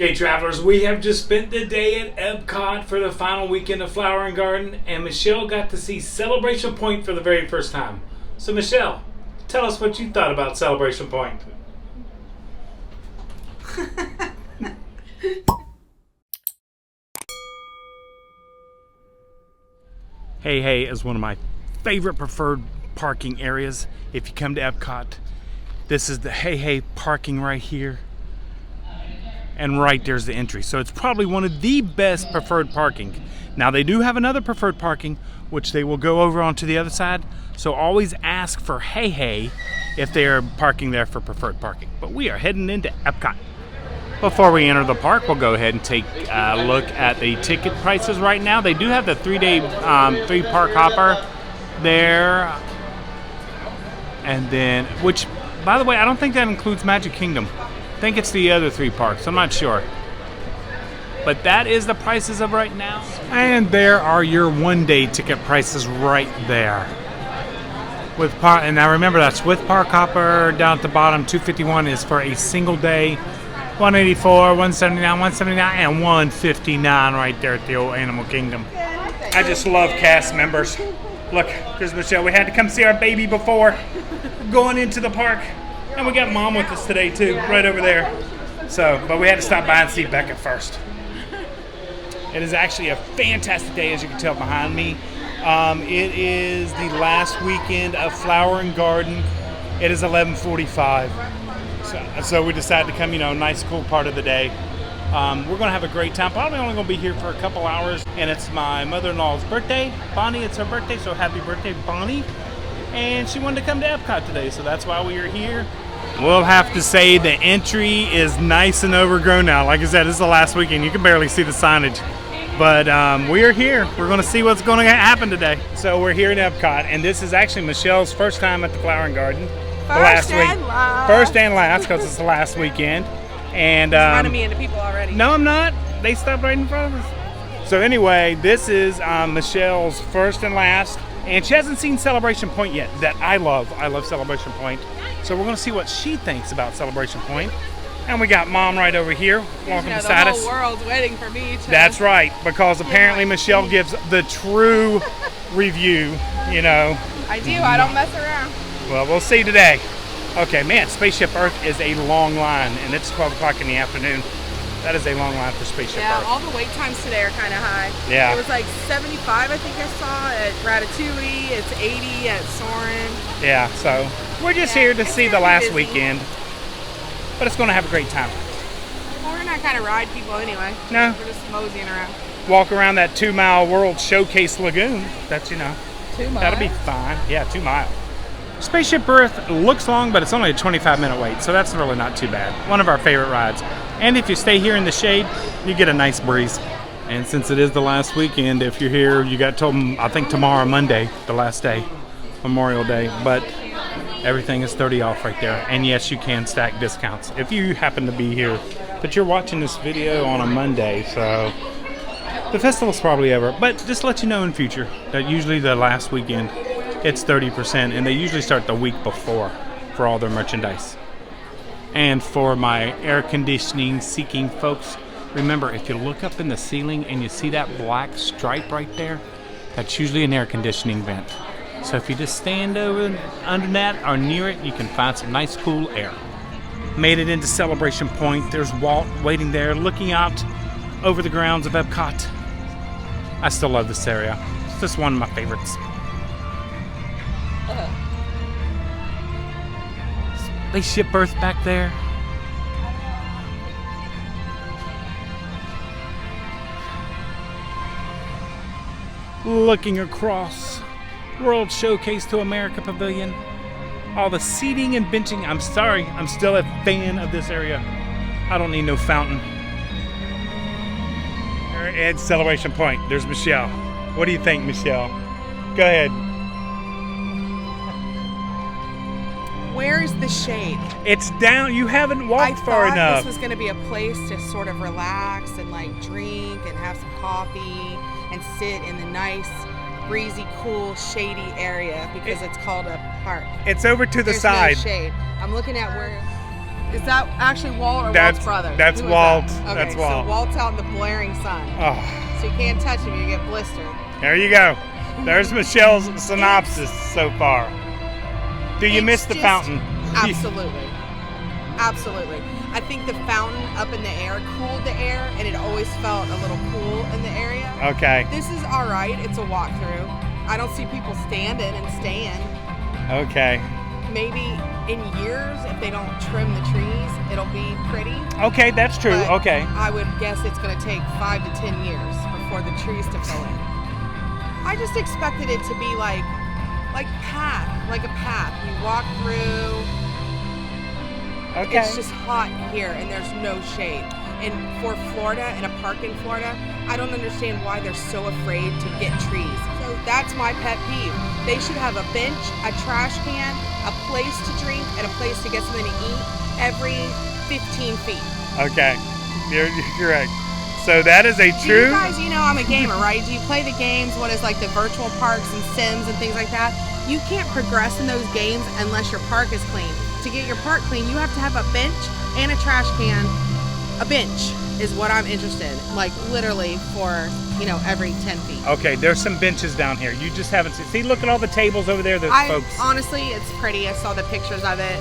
Okay, travelers, we have just spent the day at Epcot for the final weekend of Flower and Garden, and Michelle got to see Celebration Point for the very first time. So, Michelle, tell us what you thought about Celebration Point. Hey is one of my favorite preferred parking areas. If you come to Epcot, this is the Hey parking right here. And right there's the entry. So it's probably one of the best preferred parking. Now they do have another preferred parking, which they will go over onto the other side. So always ask for Hey if they're parking there for preferred parking. But we are heading into Epcot. Before we enter the park, we'll go ahead and take a look at the ticket prices right now. They do have the 3-day, 3-park hopper there. And then, which, by the way, I don't think that includes Magic Kingdom. I think it's the other 3 parks. I'm not sure. But that is the prices of right now. And there are your 1-day ticket prices right there. And now remember, that's with park hopper. Down at the bottom, $251 is for a single day. $184, $179, $179, and $159 right there at the old Animal Kingdom. I just love cast members. Look, there's Michelle. We had to come see our baby before going into the park. And we got Mom with us today too, right over there. So, but we had to stop by and see Beckett first. It is actually a fantastic day, as you can tell behind me. It is the last weekend of Flower and Garden. It is 11:45. So we decided to come, nice, cool part of the day. We're going to have a great time. Probably only going to be here for a couple hours. And it's my mother-in-law's birthday. Bonnie, it's her birthday, so happy birthday, Bonnie. And she wanted to come to Epcot today, so that's why we are here. We'll have to say the entry is nice and overgrown now. Like I said, this is the last weekend. You can barely see the signage. But we are here. We're going to see what's going to happen today. So we're here in Epcot, and this is actually Michelle's first time at the Flower and Garden. First and last, because it's the last weekend. And running me into people already. No, I'm not. They stopped right in front of us. So anyway, this is Michelle's first and last. And she hasn't seen Celebration Point yet, that I love. I love Celebration Point. So we're going to see what she thinks about Celebration Point. And we got Mom right over here, walking beside us. The whole world's waiting for me to... That's right, because apparently Michelle gives the true review, I do, I don't mess around. Well, we'll see today. Okay, man, Spaceship Earth is a long line, and it's 12 o'clock in the afternoon. That is a long line for Spaceship Earth. Yeah, all the wait times today are kind of high. Yeah. It was like 75, I think I saw, at Ratatouille. It's 80 at Soarin'. Yeah, so we're just here to see the last weekend. But it's going to have a great time. Well, we're not kind of ride people anyway. No. We're just moseying around. Walk around that 2-mile World Showcase Lagoon. That's, 2 miles? That'll be fine. Yeah, 2 miles. Spaceship Earth looks long, but it's only a 25-minute wait, so that's really not too bad. One of our favorite rides. And if you stay here in the shade, you get a nice breeze. And since it is the last weekend, if you're here, you got told them, I think tomorrow, Monday, the last day, Memorial Day. But everything is 30 off right there. And yes, you can stack discounts if you happen to be here. But you're watching this video on a Monday, so the festival's probably over. But just to let you know in future that usually the last weekend, it's 30%, and they usually start the week before for all their merchandise. And for my air conditioning seeking folks, remember, if you look up in the ceiling and you see that black stripe right there, that's usually an air conditioning vent. So if you just stand over under that or near it, you can find some nice cool air. Made it into Celebration Point. There's Walt waiting there, looking out over the grounds of Epcot. I still love this area. It's just one of my favorites. Spaceship Earth back there. Looking across World Showcase to America Pavilion. All the seating and benching. I'm sorry, I'm still a fan of this area. I don't need no fountain. At Celebration Point, there's Michelle. What do you think, Michelle? Go ahead. Where's the shade? It's down. You haven't walked far enough. I thought this was going to be a place to sort of relax and drink and have some coffee and sit in the nice, breezy, cool, shady area because it's called a park. It's over to the side. There's no shade. I'm looking at where Is that actually Walt or That's- Walt's brother? that's Who is Walt. that? Okay, That's Walt. So Walt's out in the blaring sun. Oh, So you can't touch him, you get blistered. there you go. There's Michelle's synopsis so far. Do you miss the just- fountain? Absolutely. Absolutely. I think the fountain up in the air cooled the air, and it always felt a little cool in the area. Okay. This is all right. It's a walkthrough. I don't see people standing and staying. Okay. Maybe in years, if they don't trim the trees, it'll be pretty. Okay, that's true. But Okay. I would guess it's going to take 5 to 10 years before the trees to fill in. I just expected it to be like a path. You walk through. Okay. It's just hot here and there's no shade. And for Florida, in a park in Florida, I don't understand why they're so afraid to get trees. So that's my pet peeve. They should have a bench, a trash can, a place to drink, and a place to get something to eat every 15 feet. Okay. You're correct. So that is a Do true. you guys, I'm a gamer, right? Do you play the games, what is like the virtual parks and Sims and things like that? You can't progress in those games unless your park is clean. To get your park clean, you have to have a bench and a trash can. A bench is what I'm interested in, like literally for, every 10 feet. Okay, there's some benches down here. You just haven't seen. See, look at all the tables over there. There's folks. Honestly, it's pretty. I saw the pictures of it.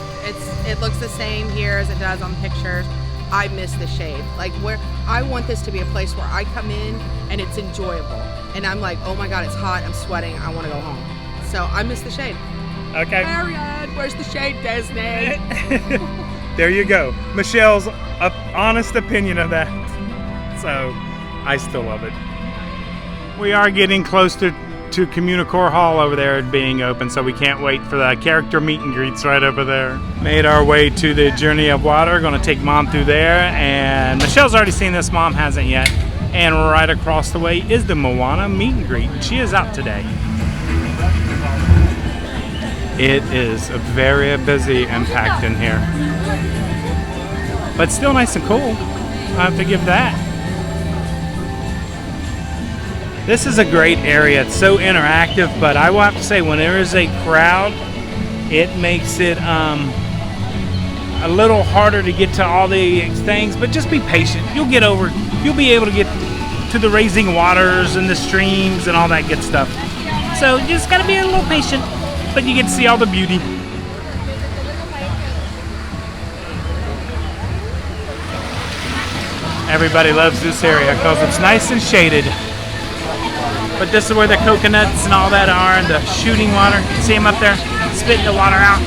It looks the same here as it does on pictures. I miss the shade. Like where I want this to be a place where I come in and it's enjoyable. And I'm like, oh my God, it's hot. I'm sweating. I want to go home. So I miss the shade. Okay. Marianne, where's the shade, Disney? There you go. Michelle's honest opinion of that. So, I still love it. We are getting close to Communicore Hall over there being open, so we can't wait for the character meet and greets right over there. Made our way to the Journey of Water. Going to take Mom through there, and Michelle's already seen this. Mom hasn't yet. And right across the way is the Moana meet and greet. She is out today. It is very busy and packed in here. But still nice and cool. I have to give that. This is a great area. It's so interactive, but I will have to say when there is a crowd, it makes it a little harder to get to all the things, but just be patient. You'll get over. You'll be able to get to the raising waters and the streams and all that good stuff. So you just gotta be a little patient. But you get to see all the beauty. Everybody loves this area because it's nice and shaded. But this is where the coconuts and all that are, and the shooting water. See them up there spitting the water out?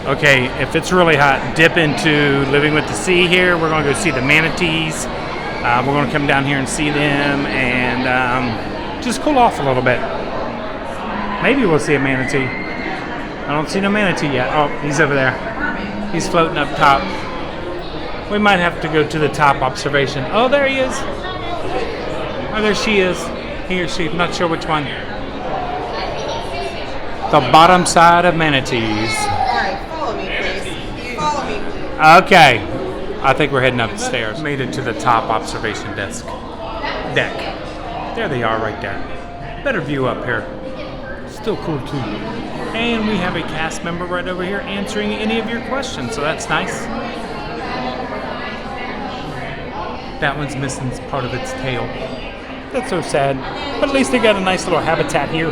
Okay, if it's really hot, dip into Living with the Sea here. We're going to go see the manatees. We're going to come down here and see them and just cool off a little bit. Maybe we'll see a manatee. I don't see no manatee yet. Oh, he's over there. He's floating up top. We might have to go to the top observation. Oh, there he is. Oh, there she is. He or she. I'm not sure which one. The bottom side of manatees. All right, follow me, please. Follow me, please. Okay. I think we're heading up the stairs. Made it to the top observation deck. There they are right there. Better view up here. Still cool too. And we have a cast member right over here answering any of your questions, so that's nice. That one's missing part of its tail. That's so sad. But at least they got a nice little habitat here.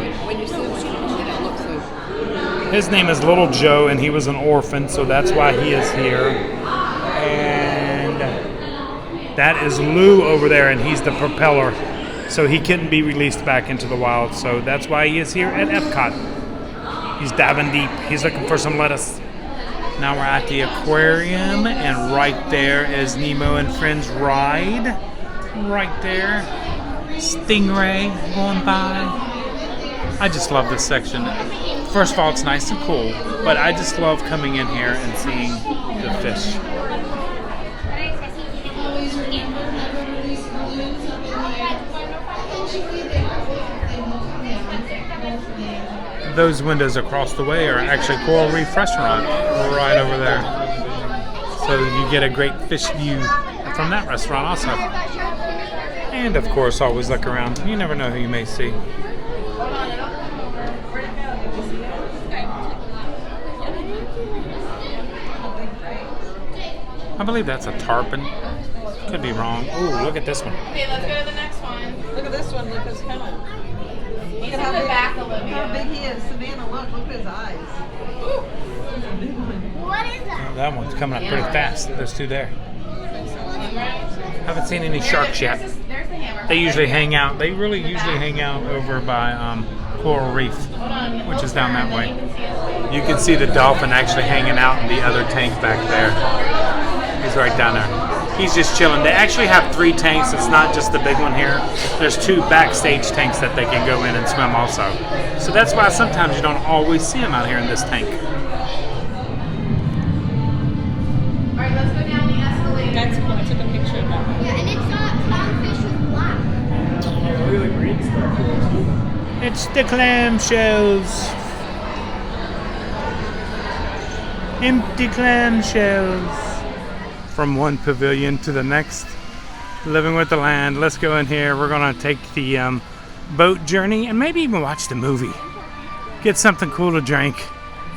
His name is Little Joe, and he was an orphan, so that's why he is here. And that is Lou over there, and he's the propeller. So he couldn't be released back into the wild. So that's why he is here at Epcot. He's diving deep. He's looking for some lettuce. Now we're at the aquarium, and right there is Nemo and Friends ride. Right there. Stingray going by. I just love this section. First of all, it's nice and cool, but I just love coming in here and seeing the fish. Those windows across the way are actually Coral Reef Restaurant right over there. So you get a great fish view from that restaurant also. And of course, always look around. You never know who you may see. I believe that's a tarpon. Could be wrong. Ooh, look at this one. Okay, let's go to the next one. Look at this one, Lucas. Come on. He's in the back, Olivia. How big he is. Savannah, look at his eyes. What is that? Oh, that one's coming up pretty fast. There's two there. Haven't seen any sharks yet. There's the hammer. They usually hang out. They really usually hang out over by Coral Reef, which is down that way. You can see the dolphin actually hanging out in the other tank back there. He's right down there. He's just chilling. They actually have 3 tanks. It's not just the big one here. There's 2 backstage tanks that they can go in and swim also. So that's why sometimes you don't always see them out here in this tank. All right, let's go down the escalator. That's cool. I took a picture of that. Yeah, and it's not clownfish with black. It's the clamshells. Empty clamshells. From one pavilion to the next. Living with the land. Let's go in here. We're going to take the boat journey and maybe even watch the movie. Get something cool to drink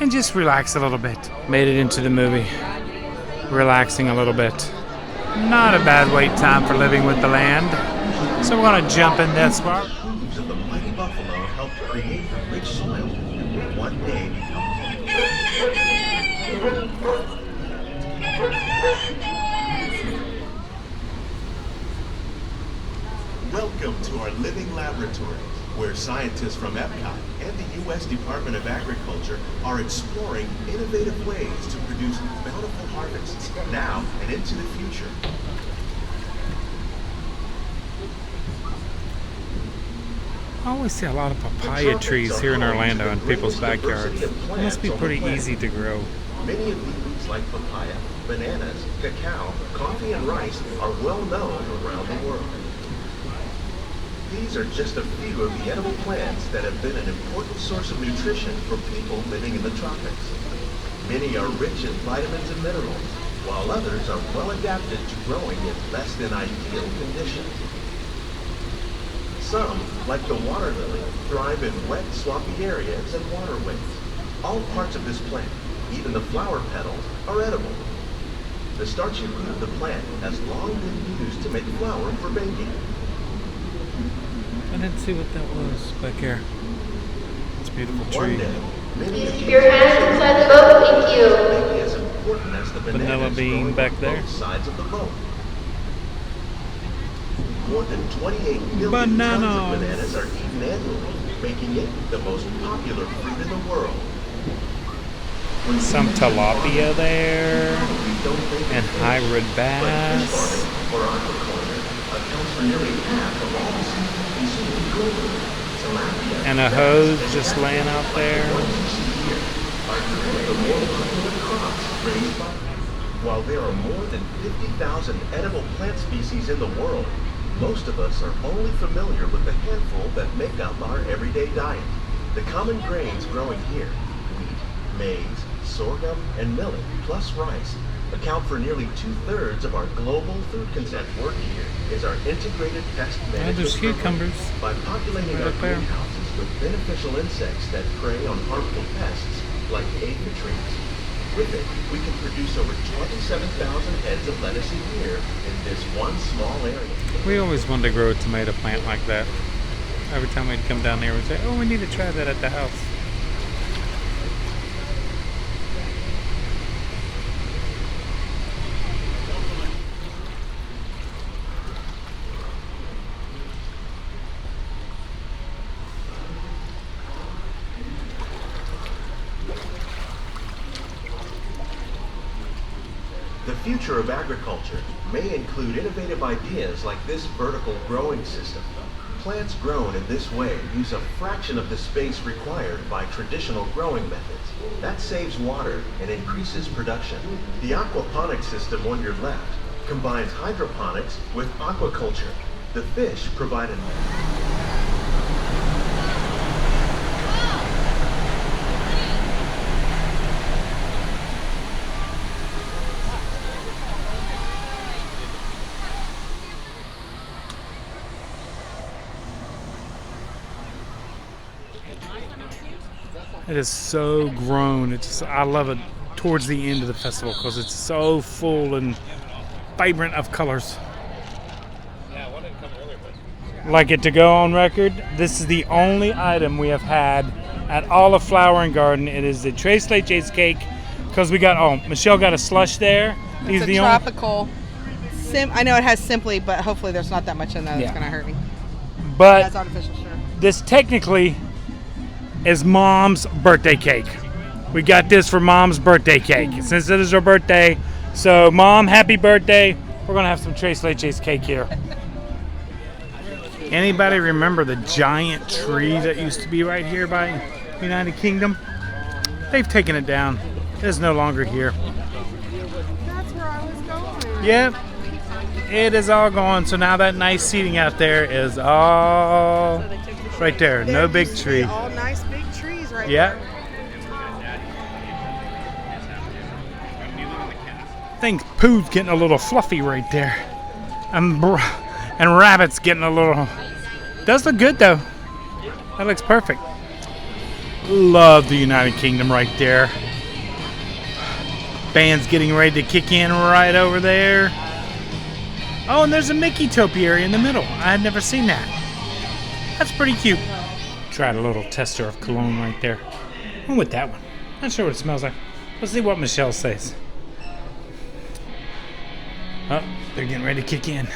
and just relax a little bit. Made it into the movie. Relaxing a little bit. Not a bad wait time for living with the land. So we're going to jump in this part. Hooves of the mighty buffalo helped create the rich soil that would one day become home. Welcome to our living laboratory, where scientists from Epcot and the U.S. Department of Agriculture are exploring innovative ways to produce bountiful harvests now and into the future. I always see a lot of papaya trees here in Orlando in people's backyards. It must be pretty easy to grow. Many of the foods like papaya, bananas, cacao, coffee, and rice are well known around the world. These are just a few of the edible plants that have been an important source of nutrition for people living in the tropics. Many are rich in vitamins and minerals, while others are well adapted to growing in less than ideal conditions. Some, like the water lily, thrive in wet, swampy areas and waterways. All parts of this plant, even the flower petals, are edible. The starchy root of the plant has long been used to make flour for baking. I didn't see what that was back here. It's a beautiful One tree. day, many of Keep your hands inside the boat, thank you. may be as important as the Vanilla bananas bean growing back on there. both sides of the boat. More than 28 million tons Bananas. of bananas are eaten annually, making it the most popular fruit in the world. When Some we use tilapia there. we don't think And of fish, hybrid but fish bass. farming or aquaculture accounts for nearly half of all the seafood consumed globally. Tilapia And a hose just laying out there. are two of the more popular crops raised by. While there are more than 50,000 edible plant species in the world, most of us are only familiar with the handful that make up our everyday diet. The common grains growing here, wheat, maize, sorghum, and millet, plus rice, account for nearly 2/3 of our global food consumption. Work here is our integrated pest management there's program. cucumbers. By populating our Right there. greenhouses with beneficial insects that prey on harmful pests like aphids. With it, we can produce over 27,000 heads of lettuce a year in this one small area. We always wanted to grow a tomato plant like that. Every time we'd come down here, we'd say, oh, we need to try that at the house. The future of agriculture may include innovative ideas like this vertical growing system. Plants grown in this way use a fraction of the space required by traditional growing methods. That saves water and increases production. The aquaponics system on your left combines hydroponics with aquaculture. The fish provide an It is so grown. It's just, I love it towards the end of the festival because it's so full and vibrant of colors. Like it to go on record, this is the only item we have had at all of Flower and Garden. It is the Tres Leches cake because we got, Michelle got a slush there. These It's are a the tropical. I know it has Simply, but hopefully there's not that much in there that's Yeah. going to hurt me. But That's artificial sugar. this technically is Mom's birthday cake. We got this for Mom's birthday cake since it is her birthday. So, Mom, happy birthday. We're going to have some Tres Leches cake here. Anybody remember the giant tree that used to be right here by United Kingdom? They've taken it down. It is no longer here. That's where I was going. Yep. It is all gone. So now that nice seating out there is all right there. No big used to be tree. All nice big trees right Yep. there. I think Pooh's getting a little fluffy right there. And Rabbit's getting a little... Does look good though. That looks perfect. Love the United Kingdom right there. Band's getting ready to kick in right over there. Oh, and there's a Mickey topiary in the middle. I had never seen that. That's pretty cute. Tried a little tester of cologne right there. I'm with that one. Not sure what it smells like. Let's see what Michelle says. Oh, they're getting ready to kick in.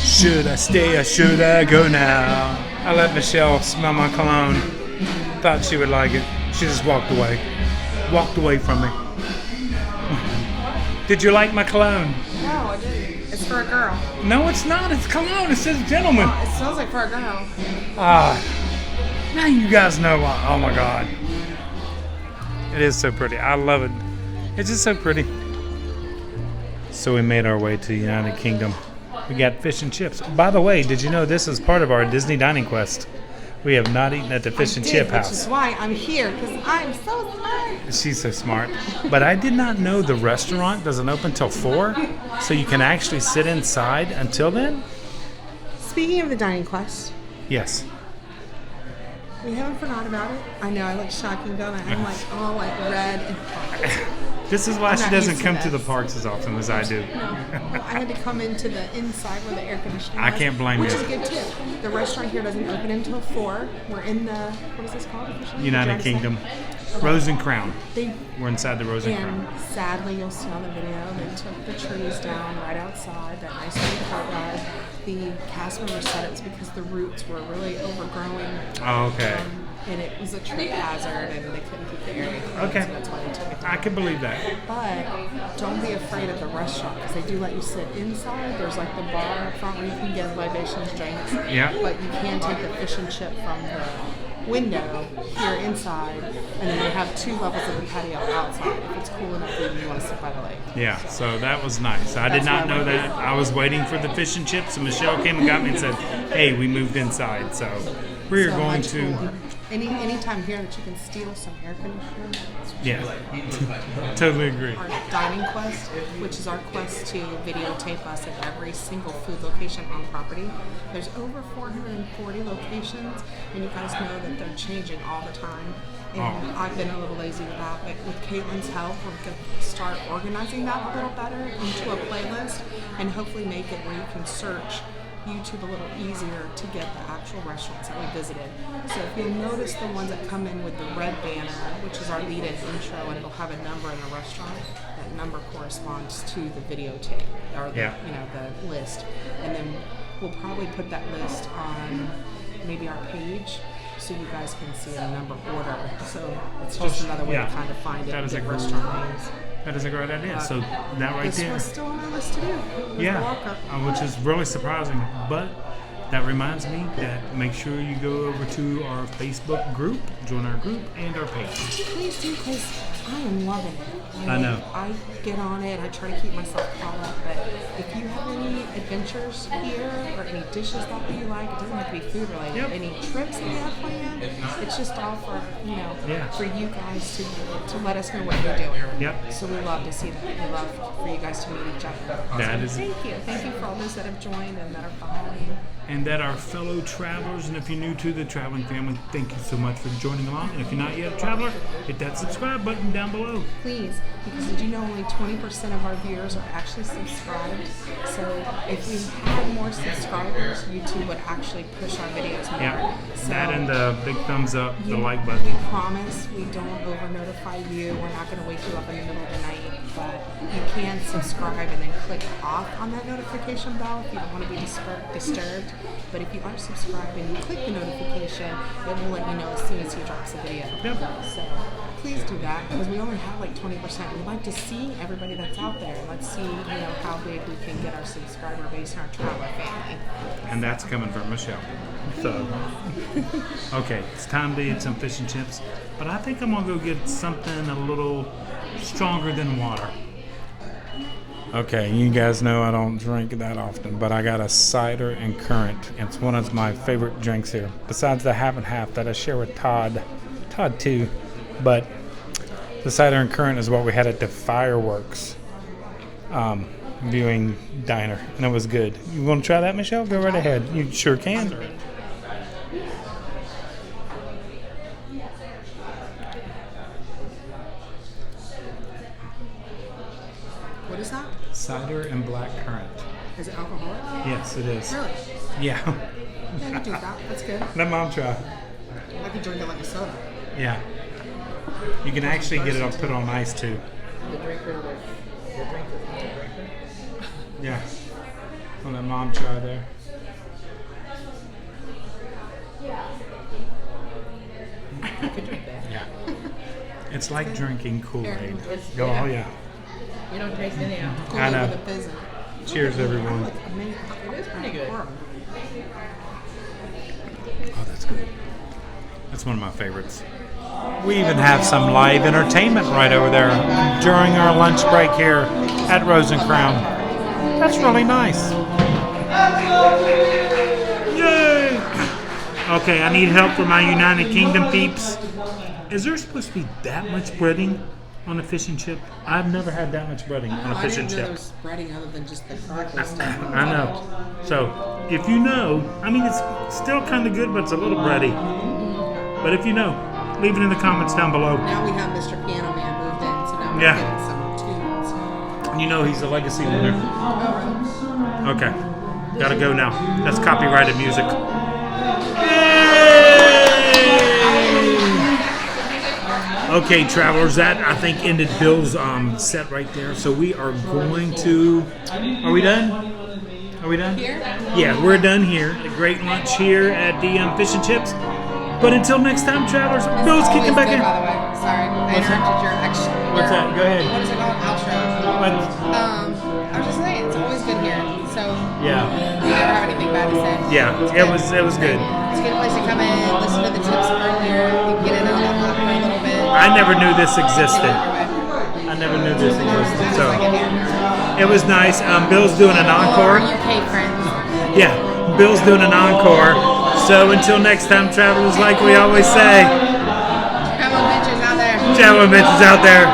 Should I stay or should I go now? I let Michelle smell my cologne. Thought she would like it. She just walked away. Walked away from me. Did you like my cologne? No, I didn't. It's for a girl. No, it's not. It's cologne. It says gentleman. It smells like for a girl. Now you guys know why. Oh my God. It is so pretty. I love it. It's just so pretty. So we made our way to the United Kingdom. We got fish and chips. By the way, did you know this is part of our Disney dining quest? We have not eaten at the fish and chip Which house. is why I'm here, because I'm so smart. She's so smart. But I did not know the restaurant doesn't open till 4, so you can actually sit inside until then? Speaking of the dining quest, Yes. we haven't forgot about it. I know I look shocking, don't I? I'm like all like red and This is why I'm she not doesn't used to come to this. the parks as often as I do. I had to come into the inside where the air conditioning I was, can't blame which you. is good too. The restaurant here doesn't open until 4. We're in the, what is this called officially? United Did you Kingdom. say? Rose and Crown. They, We're inside the Rose and Crown. and sadly, you'll see on the video, they took the trees down right outside, that nice big courtyard. The cast member said it was because the roots were really overgrowing. Oh, okay. And it was a tree hazard, and they couldn't keep the area clean, Okay. so that's why they took it down. I can believe that. But don't be afraid of the restaurant, because they do let you sit inside. There's like the bar up front where you can get libations, drinks. Yeah. But you can take the fish and chip from the window here inside, and then they have 2 levels of the patio outside if it's cool enough for you and you want to sit by the lake. Yeah, so that was nice. I did That's not why I know went that. I was waiting for the fish and chips, and Michelle came and got me and said, hey, we moved inside. So we're So going much to... cooler. Anytime here that you can steal some air conditioning. Yeah, totally agree. Our dining quest, which is our quest to videotape us at every single food location on property. There's over 440 locations, and you guys know that they're changing all the time. And I've been a little lazy with that, but with Caitlin's help, we're going to start organizing that a little better into a playlist, and hopefully make it where you can search YouTube a little easier to get the actual restaurants that we visited. So if you'll notice the ones that come in with the red banner, which is our lead-in intro, and it'll have a number in the restaurant, that number corresponds to the videotape, or the, the list. And then we'll probably put that list on maybe our page, so you guys can see a number order. So it's just another way to kind of find it That and is get a great- restaurant names. That is a great idea. So that right This there. was still on our list to do. It was the Yeah, walk-up. which is really surprising. But that reminds me that make sure you go over to our Facebook group, join our group and our page. Please do, because I am loving it. I know. I get on it. I try to keep myself caught up. But if you have any adventures here or any dishes that you like, it doesn't have to be food related. Yep. Any trips that you have planned, it's just all for for you guys to let us know what you're doing. Yep. So we love to see that. We love for you guys to meet each other. That is- Thank you. Thank you for all those that have joined and that are following. And that our fellow travelers, and if you're new to the traveling family, thank you so much for joining along. And if you're not yet a traveler, hit that subscribe button down down below. Please, because did you know only 20% of our viewers are actually subscribed? So if we had more subscribers, YouTube would actually push our videos more. Yeah, So that and the big thumbs up, the you- like button. We promise we don't over notify you. We're not going to wake you up in the middle of the night, but you can subscribe and then click off on that notification bell if you don't want to be disturbed. But if you are subscribed and you click the notification, it will let you know as soon as he drops a video. Yep. So please do that because we only have like 20%. We'd like to see everybody that's out there. Let's see, how big we can get our subscriber base and our traveler family. And that's coming from Michelle. So, okay, it's time to eat some fish and chips. But I think I'm going to go get something a little stronger than water. Okay, you guys know I don't drink that often, but I got a cider and currant. It's one of my favorite drinks here, besides the half and half that I share with Todd too. But the cider and currant is what we had at the fireworks viewing diner, and it was good. You want to try that, Michelle? Go right ahead. You sure can. What is that? Cider and black currant. Is it alcoholic? Yes, it is. Really? Yeah. Yeah, I could drink that. That's good. Let Mom try. I could drink it like a soda. Yeah. You can actually get it put on ice too. The drinker with the drinker. Yeah. I'll let Mom try there. I could drink that. Yeah. It's like drinking Kool-Aid. It's- Go, yeah. oh yeah. You don't taste any alcohol. I know. With a fizz in it. Cheers, everyone. Amazing. It is pretty good. Oh, that's good. That's one of my favorites. We even have some live entertainment right over there during our lunch break here at Rose and Crown. That's really nice. Yay! Okay, I need help for my United Kingdom peeps. Is there supposed to be that much breading on a fish and chip? I've never had that much breading on a I fish didn't and know chip. there was spreading other than just the crackle stuff. I know. So, if you know, I mean, it's still kind of good, but it's a little bready. But if you know, leave it in the comments down below. Now we have Mr. Piano Man moved in, so now we're Yeah. getting some tunes. You know he's a legacy winner. Okay. Gotta go now. That's copyrighted music. Okay, travelers, that I think ended Bill's set right there. So we are going to. Are we done? Are we done? Here? Yeah, we're done here. A great lunch here at the Fish and Chips. But until next time, travelers, Bill's kicking back in. By the way, sorry, I What's that? interrupted your action. What's that? Go ahead. What is it called? Outro. What? I was just saying, it's always good here. So Yeah. we never have anything bad to say. Yeah, it was good. It's a good place to come in, listen to the tips earlier, you can get in on the lot for a little bit. I never knew this existed. Anyway, I never knew this existed. just So like it here. it was nice. Bill's doing an All encore. our UK friends. Yeah, Bill's doing an encore. So until next time, travelers, like we always say, Travel adventures out there. travel adventures out there.